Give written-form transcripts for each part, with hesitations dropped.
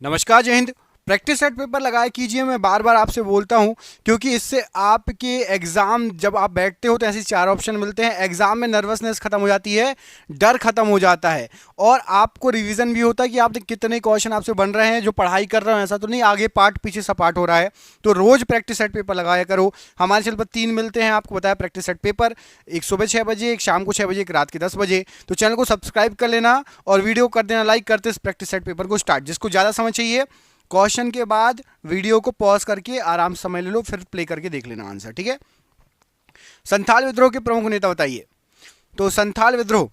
नमस्कार, जय Hind. Practice set paper लगाया कीजिए। मैं बार बार आपसे बोलता हूं क्योंकि इससे आपके एग्जाम जब आप बैठते हो तो ऐसे चार ऑप्शन मिलते हैं। एग्जाम में नर्वसनेस खत्म हो जाती है, डर खत्म हो जाता है और आपको रिवीजन भी होता है कि आपने कितने क्वेश्चन आपसे बन रहे हैं। जो पढ़ाई कर रहे हो ऐसा तो नहीं आगे पार्ट पीछे सपाट हो रहा है। तो रोज प्रैक्टिस सेट पेपर लगाया करो। हमारे चैनल पर 3 मिलते हैं, आपको बताया प्रैक्टिस सेट पेपर, एक सुबह 6 बजे, एक शाम को 6 बजे, एक रात के 10 बजे। तो चैनल को सब्सक्राइब कर लेना और वीडियो कर देना लाइक करते इस प्रैक्टिस सेट पेपर को स्टार्ट। जिसको ज़्यादा समझ चाहिए क्वेश्चन के बाद वीडियो को पॉज करके आराम से समझ ले लो, फिर प्ले करके देख लेना आंसर, ठीक है। संथाल विद्रोह के प्रमुख नेता बताइए। तो संथाल विद्रोह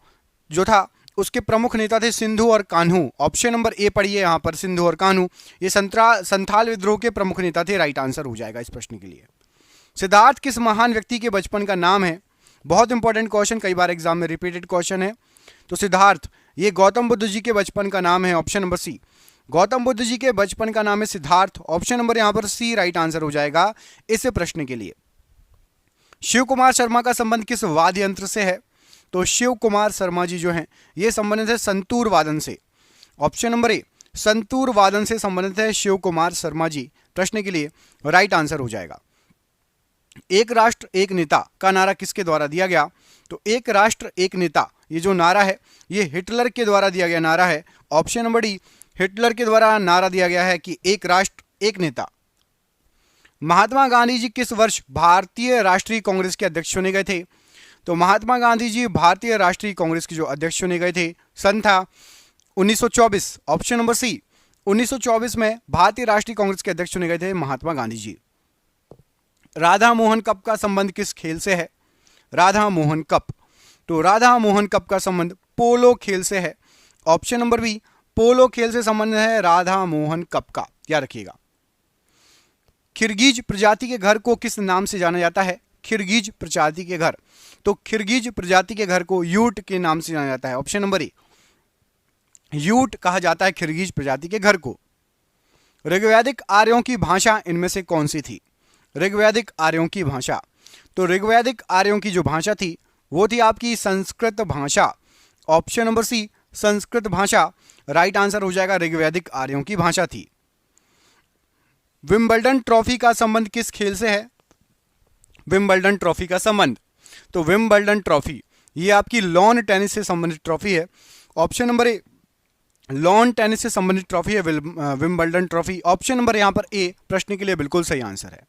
जो था उसके प्रमुख नेता थे सिंधु और कान्हू। ऑप्शन नंबर ए पढ़िए यहां पर, सिंधु और कान्हू ये संथाल विद्रोह के प्रमुख नेता थे। राइट आंसर हो जाएगा इस प्रश्न के लिए। सिद्धार्थ किस महान व्यक्ति के बचपन का नाम है? बहुत इंपॉर्टेंट क्वेश्चन, कई बार एग्जाम में रिपीटेड क्वेश्चन है। तो सिद्धार्थ ये गौतम बुद्ध जी के बचपन का नाम है। Option number C, Gautam Buddha ji के बचपन का नाम है सिद्धार्थ। ऑप्शन नंबर यहां पर सी राइट आंसर हो जाएगा इस प्रश्न के लिए। शिव कुमार शर्मा का संबंध किस वाद्य यंत्र से है? तो शिव कुमार शर्मा जी जो हैं ये संबंधित है संतूर वादन से। ऑप्शन नंबर ए, संतूर वादन से संबंधित है शिव कुमार शर्मा जी। प्रश्न के लिए राइट आंसर हो जाएगा। एक राष्ट्र एक नेता का नारा किसके द्वारा दिया गया? तो एक राष्ट्र एक नेता ये जो नारा है ये हिटलर के द्वारा दिया गया नारा है। ऑप्शन नंबर डी, हिटलर के द्वारा नारा दिया गया है कि एक राष्ट्र एक नेता। महात्मा गांधी जी किस वर्ष भारतीय राष्ट्रीय कांग्रेस के अध्यक्ष चुने गए थे? तो महात्मा गांधी जी भारतीय राष्ट्रीय कांग्रेस के जो अध्यक्ष चुने गए थे सन था 1924। ऑप्शन नंबर सी, 1924 में भारतीय राष्ट्रीय कांग्रेस के अध्यक्ष चुने गए थे महात्मा गांधी जी। राधा मोहन कप का संबंध किस खेल से है? राधा मोहन कप, तो राधा मोहन कप का संबंध पोलो खेल से है। ऑप्शन नंबर बी, पोलो खेल से संबंध है राधा मोहन कप का, याद रखिएगा। खिरगिज प्रजाति के घर को किस नाम से जाना जाता है? खिरगिज प्रजाति के घर, तो खिरगिज प्रजाति के घर को यूट के नाम से जाना जाता है। ऑप्शन नंबर ए, यूट कहा जाता है खिरगिज प्रजाति के घर को। ऋग्वैदिक आर्यों की भाषा इनमें से कौन सी थी? ऋग्वैदिक आर्यों की भाषा, तो ऋग्वैदिक आर्यों की जो भाषा थी वो थी आपकी संस्कृत भाषा। ऑप्शन नंबर सी, संस्कृत भाषा राइट आंसर हो जाएगा। ऋग्वैदिक आर्यों की भाषा थी। विंबलडन ट्रॉफी का संबंध किस खेल से है? विंबलडन ट्रॉफी का संबंध, तो विंबलडन ट्रॉफी ये आपकी लॉन टेनिस से संबंधित ट्रॉफी है। ऑप्शन नंबर ए, लॉन टेनिस से संबंधित ट्रॉफी है विंबलडन ट्रॉफी। ऑप्शन नंबर यहां पर ए प्रश्न के लिए बिल्कुल सही आंसर है।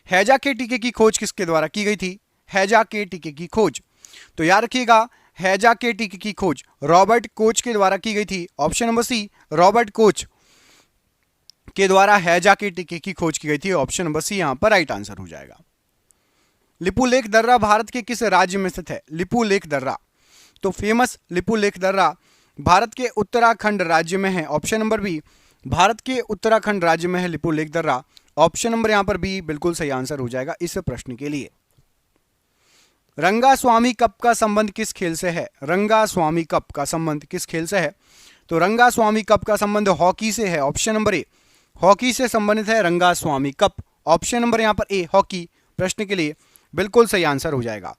हैजा के टीके की खोज किसके द्वारा की गई थी? हैजा के टीके की खोज, तो याद रखिएगा हैजा के टीके की खोज रॉबर्ट कोच के द्वारा की गई थी। Option number C, Robert Koch के द्वारा हैजा के टीके की खोज की गई थी। ऑप्शन नंबर सी यहां पर राइट आंसर हो जाएगा। लिपुलेख दर्रा भारत के किस राज्य में स्थित है? लिपुलेख दर्रा, तो फेमस लिपुलेख दर्रा भारत के उत्तराखंड राज्य में है। ऑप्शन नंबर बी, भारत के उत्तराखंड राज्य में है लिपुलेख दर्रा। ऑप्शन नंबर यहां पर बी बिल्कुल सही आंसर हो जाएगा इस प्रश्न के लिए। रंगास्वामी कप का संबंध किस खेल से है? रंगास्वामी कप का संबंध किस खेल से है? तो रंगास्वामी कप का संबंध हॉकी से है। ऑप्शन नंबर ए, हॉकी से संबंधित है रंगास्वामी कप। ऑप्शन नंबर यहां पर ए, हॉकी प्रश्न के लिए बिल्कुल सही आंसर हो जाएगा।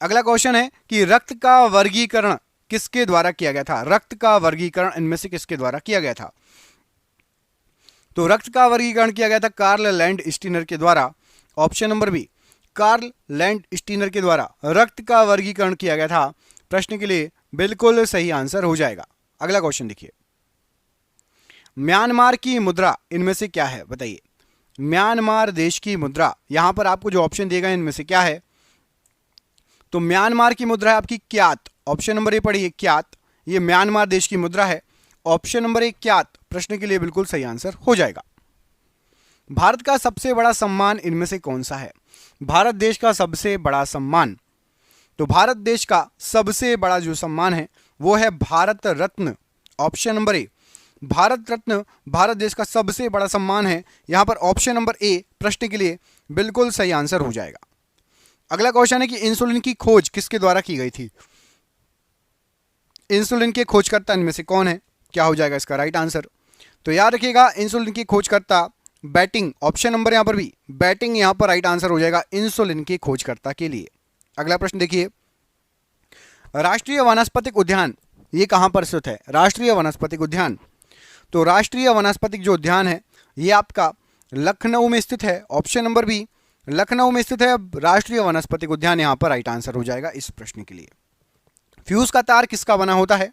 अगला क्वेश्चन है कि रक्त का वर्गीकरण किसके द्वारा किया गया था? रक्त का वर्गीकरण इनमें से किसके द्वारा किया गया था? तो रक्त का वर्गीकरण किया गया था कार्ल लैंड स्टीनर के द्वारा। Option number B, Karl Landsteiner के द्वारा रक्त का वर्गीकरण किया गया था। प्रश्न के लिए बिल्कुल सही आंसर हो जाएगा। अगला क्वेश्चन देखिए, म्यांमार की मुद्रा इनमें से क्या है? बताइए, म्यांमार देश की मुद्रा, यहां पर आपको जो ऑप्शन दिए गए इनमें से क्या है? तो म्यांमार की मुद्रा है आपकी क्यात। ऑप्शन नंबर ए पढ़िए, क्यात ये म्यांमार देश की मुद्रा है। ऑप्शन नंबर ए क्यात प्रश्न के लिए बिल्कुल सही आंसर हो जाएगा। भारत का सबसे बड़ा सम्मान इनमें से कौन सा है? भारत देश का सबसे बड़ा सम्मान, तो भारत देश का सबसे बड़ा जो सम्मान है वो है भारत रत्न। ऑप्शन नंबर ए, भारत रत्न भारत देश का सबसे बड़ा सम्मान है। यहां पर ऑप्शन नंबर ए प्रश्न के लिए बिल्कुल सही आंसर हो जाएगा। अगला क्वेश्चन है कि इंसुलिन की खोज किसके द्वारा की गई थी? इंसुलिन के खोजकर्ता इनमें से कौन है? क्या हो जाएगा इसका राइट आंसर? तो याद रखिएगा इंसुलिन की खोजकर्ता बैटिंग। ऑप्शन नंबर यहां पर भी बैटिंग यहां पर राइट आंसर हो जाएगा इंसुलिन के खोजकर्ता के लिए। अगला प्रश्न देखिए, राष्ट्रीय वानस्पतिक उद्यान ये कहां पर स्थित है? राष्ट्रीय वानस्पतिक उद्यान, तो राष्ट्रीय वनस्पतिक जो उद्यान है ये आपका लखनऊ में स्थित है। ऑप्शन नंबर बी, लखनऊ में स्थित है राष्ट्रीय वनस्पतिक उद्यान, यहां पर राइट आंसर हो जाएगा इस प्रश्न के लिए। फ्यूज का तार किसका बना होता है?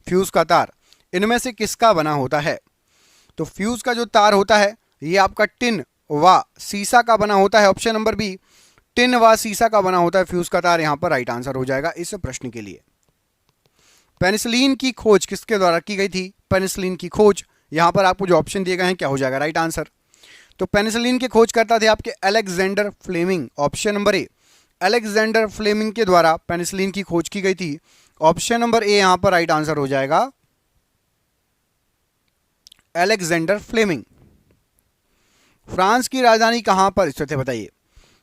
फ्यूज का तार इनमें से किसका बना होता है? तो फ्यूज का जो तार होता है ये आपका टिन व सीसा का बना होता है। ऑप्शन नंबर बी, टिन व सीसा का बना होता है फ्यूज का तार, यहां पर राइट आंसर हो जाएगा इस प्रश्न के लिए। पेनिसिलिन की खोज किसके द्वारा की गई थी? पेनिसिलिन की खोज, यहां पर आपको जो ऑप्शन दिए गए हैं क्या हो जाएगा राइट आंसर? तो पेनिसिलिन के खोजकर्ता थे आपके Alexander Fleming. Option number A, Alexander Fleming के द्वारा पेनिसिलिन की खोज की गई थी। ऑप्शन नंबर ए यहां पर राइट आंसर हो जाएगा अलेक्जेंडर फ्लेमिंग। फ्रांस की राजधानी कहां पर स्थित है बताइए?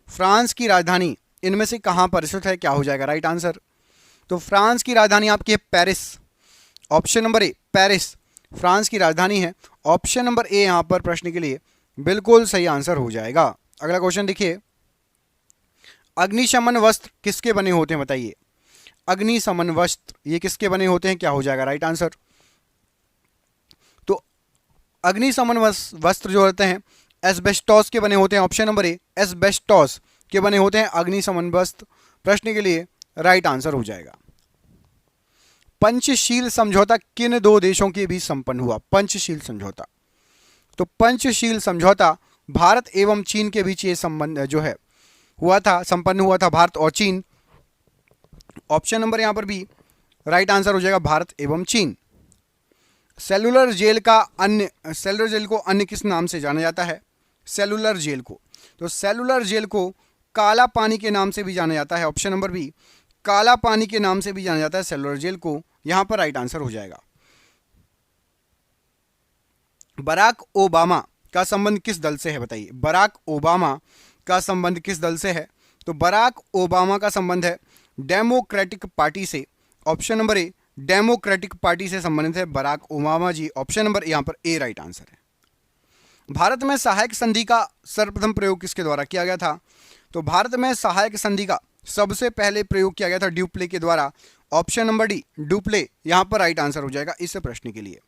फ्रांस की राजधानी इनमें से कहां पर स्थित है, क्या हो जाएगा राइट आंसर? तो फ्रांस की राजधानी आपकी है पेरिस। ऑप्शन नंबर ए, पेरिस फ्रांस की राजधानी है। ऑप्शन नंबर ए यहां पर प्रश्न के लिए बिल्कुल सही आंसर हो जाएगा। अगला क्वेश्चन देखिए, अग्निशमन वस्त्र किसके बने होते हैं बताइए? अग्निशमन वस्त्र ये किसके बने होते हैं, क्या हो जाएगा राइट आंसर? तो अग्निशमन वस्त्र जो होते हैं एस्बेस्टॉस के बने होते हैं। ऑप्शन नंबर ए, एस्बेस्टॉस के बने होते हैं अग्निशमन वस्त्र, प्रश्न के लिए राइट आंसर हो जाएगा। पंचशील समझौता किन दो देशों के बीच संपन्न हुआ? पंचशील समझौता, तो पंचशील समझौता भारत एवं चीन के बीच ये संबंध जो है हुआ था, संपन्न हुआ था भारत और चीन। ऑप्शन नंबर यहां पर भी राइट आंसर हो जाएगा भारत एवं चीन। सेलुलर जेल को अन्य किस नाम से जाना जाता है? सेलुलर जेल को, तो सेलुलर जेल को काला पानी के नाम से भी जाना जाता है। ऑप्शन नंबर बी, काला पानी के नाम से भी जाना जाता है सेलुलर जेल को, यहां पर राइट आंसर हो जाएगा। बराक ओबामा का संबंध किस दल से है बताइए? बराक ओबामा का संबंध किस दल से है? तो बराक ओबामा का संबंध है डेमोक्रेटिक पार्टी से। ऑप्शन नंबर ए, डेमोक्रेटिक पार्टी से संबंधित है बराक ओबामा जी। ऑप्शन नंबर यहां पर ए राइट आंसर है। भारत में सहायक संधि का सर्वप्रथम प्रयोग किसके द्वारा किया गया था? तो भारत में सहायक संधि का सबसे पहले प्रयोग किया गया था ड्यूप्ले के द्वारा। ऑप्शन नंबर डी, ड्यूप्ले, यहां पर राइट आंसर हो जाएगा इस प्रश्न के लिए।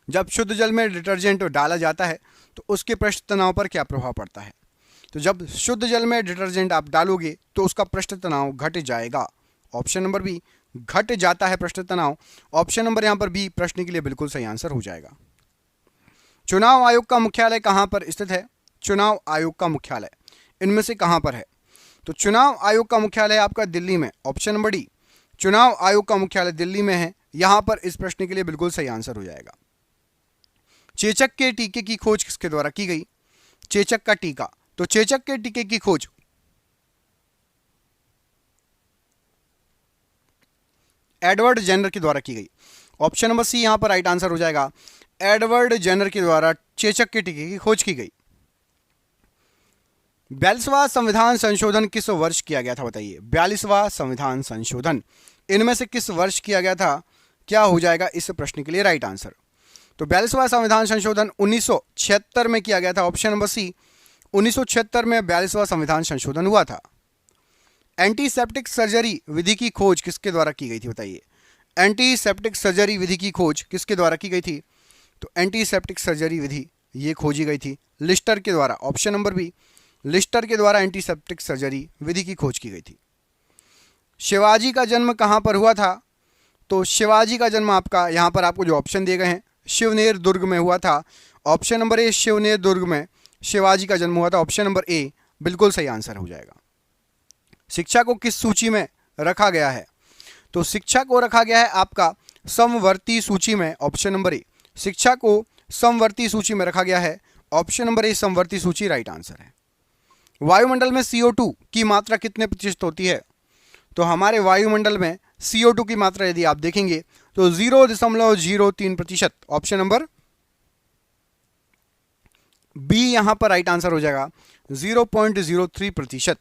जब शुद्ध जल में डिटर्जेंट डाला जाता है तो उसके पृष्ठ तनाव पर क्या प्रभाव पड़ता है? तो जब शुद्ध जल में डिटर्जेंट आप डालोगे तो उसका पृष्ठ तनाव घट जाएगा। ऑप्शन नंबर बी, घट जाता है पृष्ठ तनाव। ऑप्शन नंबर यहां पर बी प्रश्न के लिए बिल्कुल सही आंसर हो जाएगा। चुनाव आयोग का मुख्यालय कहां पर स्थित है? चुनाव आयोग का मुख्यालय इनमें से कहां पर है? तो चुनाव आयोग का मुख्यालय आपका दिल्ली में। ऑप्शन नंबर डी, चुनाव आयोग का मुख्यालय दिल्ली में है, यहां पर इस प्रश्न के लिए बिल्कुल सही आंसर हो जाएगा। चेचक के टीके की खोज किसके द्वारा की गई? चेचक का टीका, तो चेचक के टीके की खोज एडवर्ड जेनर के द्वारा की गई। ऑप्शन नंबर सी यहां पर राइट आंसर हो जाएगा, एडवर्ड जेनर के द्वारा चेचक के टीके की खोज की गई। 42वां संविधान संशोधन किस वर्ष किया गया था बताइए? 42वां संविधान संशोधन इनमें से किस वर्ष किया गया था, क्या हो जाएगा इस प्रश्न के लिए राइट आंसर? तो 42वां संविधान संशोधन 1976 में किया गया था। ऑप्शन नंबर सी, 1976 में 42वां संविधान संशोधन हुआ था। एंटीसेप्टिक सर्जरी विधि की खोज किसके द्वारा की गई थी बताइए? एंटीसेप्टिक सर्जरी विधि की खोज किसके द्वारा की गई थी? तो एंटीसेप्टिक सर्जरी विधि ये खोजी गई थी लिस्टर के द्वारा। ऑप्शन नंबर बी, लिस्टर के द्वारा एंटीसेप्टिक सर्जरी विधि की खोज की गई थी। शिवाजी का जन्म कहां पर हुआ था? तो शिवाजी का जन्म आपका यहां पर आपको जो ऑप्शन दिए गए हैं शिवनेर दुर्ग में हुआ था। ऑप्शन नंबर ए, शिवनेर दुर्ग में शिवाजी का जन्म हुआ था। ऑप्शन नंबर ए बिल्कुल सही आंसर हो जाएगा। शिक्षा को किस सूची में रखा गया है? तो शिक्षा को रखा गया है आपका समवर्ती सूची में। ऑप्शन नंबर ए, शिक्षा को समवर्ती सूची में रखा गया है। ऑप्शन नंबर ए समवर्ती सूची राइट आंसर है। वायुमंडल में CO2 की मात्रा कितने प्रतिशत होती है? तो हमारे वायुमंडल में CO2 की मात्रा यदि आप देखेंगे तो 0.03%। ऑप्शन नंबर बी यहां पर राइट आंसर हो जाएगा 0.03%।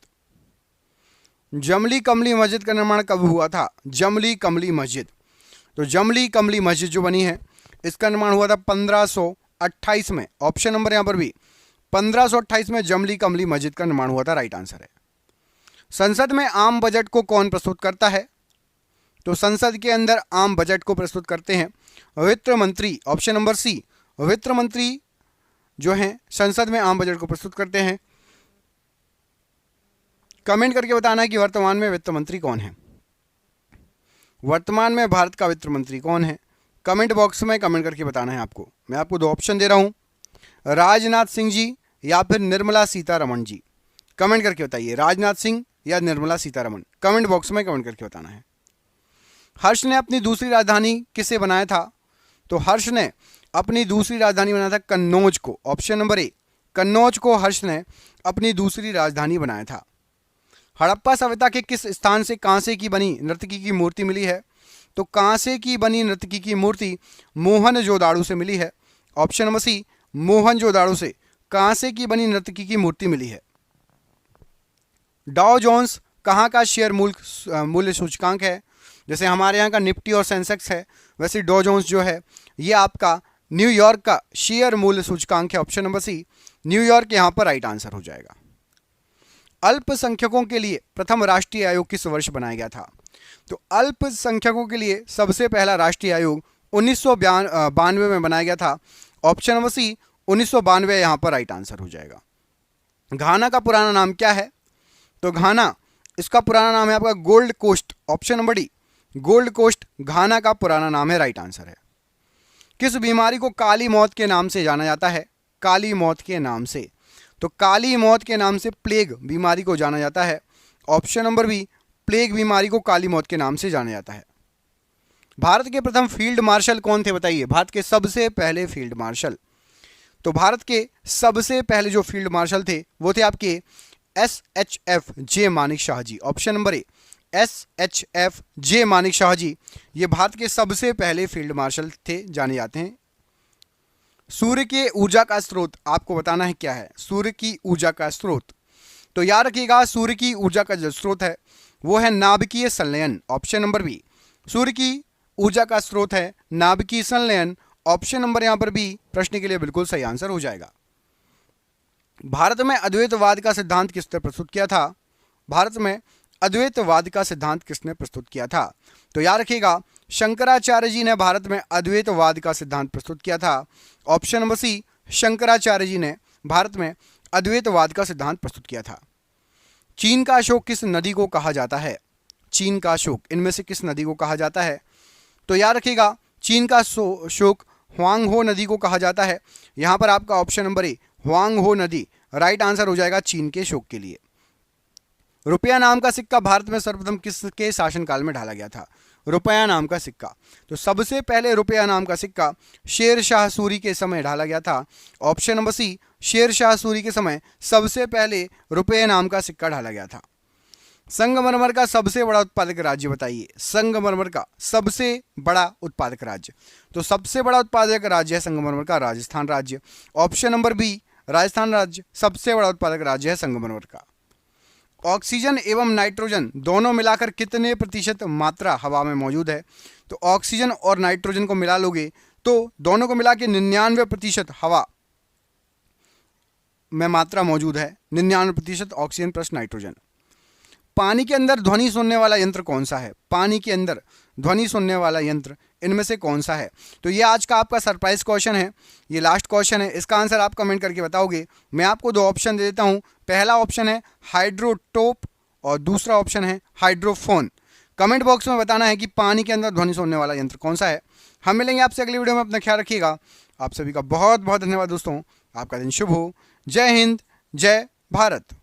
जमली कमली मस्जिद का निर्माण कब हुआ था? जमली कमली मस्जिद, तो जमली कमली मस्जिद जो बनी है इसका निर्माण हुआ था 1528 में। ऑप्शन नंबर यहां पर भी 1528 में जमली कमली मस्जिद का निर्माण हुआ था, राइट आंसर है। संसद में आम बजट को कौन प्रस्तुत करता है? तो संसद के अंदर आम बजट को प्रस्तुत करते हैं वित्त मंत्री, ऑप्शन नंबर सी, वित्त मंत्री जो हैं संसद में आम बजट को प्रस्तुत करते हैं। कमेंट करके बताना है कि वर्तमान में वित्त मंत्री कौन है। वर्तमान में भारत का वित्त मंत्री कौन है, कमेंट बॉक्स में कमेंट करके बताना है आपको। मैं आपको दो ऑप्शन दे रहा हूं, राजनाथ सिंह जी या फिर निर्मला सीतारमण जी। कमेंट करके बताइए, राजनाथ सिंह या निर्मला सीतारमण, कमेंट बॉक्स में कमेंट करके बताना है। हर्ष ने अपनी दूसरी राजधानी किसे बनाया था, तो हर्ष ने अपनी दूसरी राजधानी बनाया था कन्नौज को, ऑप्शन नंबर ए, कन्नौज को हर्ष ने अपनी दूसरी राजधानी बनाया था। हड़प्पा सभ्यता के किस स्थान से कांसे की बनी नर्तकी की मूर्ति मिली है, तो कांसे की बनी नर्तकी की मूर्ति मोहनजोदाड़ो से मिली है, ऑप्शन नंबर सी, मोहनजोदाड़ो से कांसे की बनी नर्तकी की मूर्ति मिली है। डाउ जोन्स कहाँ का शेयर मूल्य सूचकांक है, जैसे हमारे यहाँ का निफ्टी और सेंसेक्स है, वैसे डाउ जोन्स जो है ये आपका न्यूयॉर्क का शेयर मूल्य सूचकांक है, ऑप्शन नंबर सी, न्यूयॉर्क यहाँ पर राइट आंसर हो जाएगा। अल्पसंख्यकों के लिए प्रथम राष्ट्रीय आयोग किस वर्ष बनाया गया था, तो अल्पसंख्यकों के लिए सबसे पहला राष्ट्रीय आयोग 1992 में बनाया गया था, ऑप्शन नंबर सी, 1992 यहाँ पर राइट आंसर हो जाएगा। घाना का पुराना नाम क्या है, तो घाना, इसका पुराना नाम है आपका Gold Coast, option number D, Gold Coast Ghana का पुराना नाम है, राइट आंसर है। किस बीमारी को काली मौत के नाम से जाना जाता है, काली मौत के नाम से, तो काली मौत के नाम से प्लेग बीमारी को जाना जाता है, ऑप्शन नंबर बी, प्लेग बीमारी को काली मौत के नाम से जाना जाता है। भारत के प्रथम फील्ड मार्शल कौन थे, बताइए, भारत के सबसे पहले फील्ड मार्शल, तो भारत के सबसे पहले जो फील्ड मार्शल थे वो थे आपके SHF J Manik Shah ji, option number A, SHF J Manik Shah ji, ये भारत के सबसे पहले फील्ड मार्शल थे, जाने जाते हैं। सूर्य के ऊर्जा का स्रोत आपको बताना है क्या है, सूर्य की ऊर्जा का स्रोत, तो याद रखिएगा सूर्य की ऊर्जा का जो स्रोत है वो है नाभिकीय संलयन, ऑप्शन नंबर बी, सूर्य की ऊर्जा का स्रोत है नाभिकीय संलयन, ऑप्शन नंबर यहां पर बी प्रश्न के लिए बिल्कुल सही आंसर हो जाएगा। भारत में अद्वैतवाद का सिद्धांत किसने प्रस्तुत किया था, भारत में अद्वैतवाद का सिद्धांत किसने प्रस्तुत किया था, तो याद रखिएगा शंकराचार्य जी ने भारत में अद्वैतवाद का सिद्धांत प्रस्तुत किया था, ऑप्शन नंबर सी, शंकराचार्य जी ने भारत में अद्वैतवाद का सिद्धांत प्रस्तुत किया था। चीन का अशोक किस नदी को कहा जाता है, चीन का अशोक इनमें से किस नदी को कहा जाता है, तो याद रखिएगा चीन का अशोक ह्वांगहो नदी को कहा जाता है, यहाँ पर आपका ऑप्शन नंबर ए, ह्वांगहो नदी राइट आंसर हो जाएगा चीन के अशोक के लिए। रुपया नाम का सिक्का भारत में सर्वप्रथम किसके शासनकाल में ढाला गया था, रुपया नाम का सिक्का, तो सबसे पहले रुपया नाम का सिक्का शेर शाह सूरी के समय ढाला गया था, ऑप्शन नंबर सी, शेर शाह सूरी के समय सबसे पहले रुपये नाम का सिक्का ढाला गया था। संगमरमर का सबसे बड़ा उत्पादक राज्य बताइए, संगमरमर का सबसे बड़ा उत्पादक राज्य, तो सबसे बड़ा उत्पादक राज्य है संगमरमर का राजस्थान राज्य, ऑप्शन नंबर बी, राजस्थान राज्य सबसे बड़ा उत्पादक राज्य है संगमरमर का। ऑक्सीजन एवं नाइट्रोजन दोनों मिलाकर कितने प्रतिशत मात्रा हवा में मौजूद है, तो ऑक्सीजन और नाइट्रोजन को मिला लोगे तो दोनों को मिला के 99% हवा में मात्रा मौजूद है, 99% ऑक्सीजन प्लस नाइट्रोजन। पानी के अंदर ध्वनि सुनने वाला यंत्र कौन सा है, पानी के अंदर ध्वनि सुनने वाला यंत्र इनमें से कौन सा है, तो ये आज का आपका सरप्राइज क्वेश्चन है, ये लास्ट क्वेश्चन है, इसका आंसर आप कमेंट करके बताओगे। मैं आपको दो ऑप्शन दे देता हूँ, पहला ऑप्शन है हाइड्रोटोप और दूसरा ऑप्शन है हाइड्रोफोन। कमेंट बॉक्स में बताना है कि पानी के अंदर ध्वनि सुनने वाला यंत्र कौन सा है। हम मिलेंगे आपसे अगली वीडियो में, अपना ख्याल रखिएगा। आप सभी का बहुत बहुत धन्यवाद दोस्तों, आपका दिन शुभ हो। जय हिंद, जय भारत।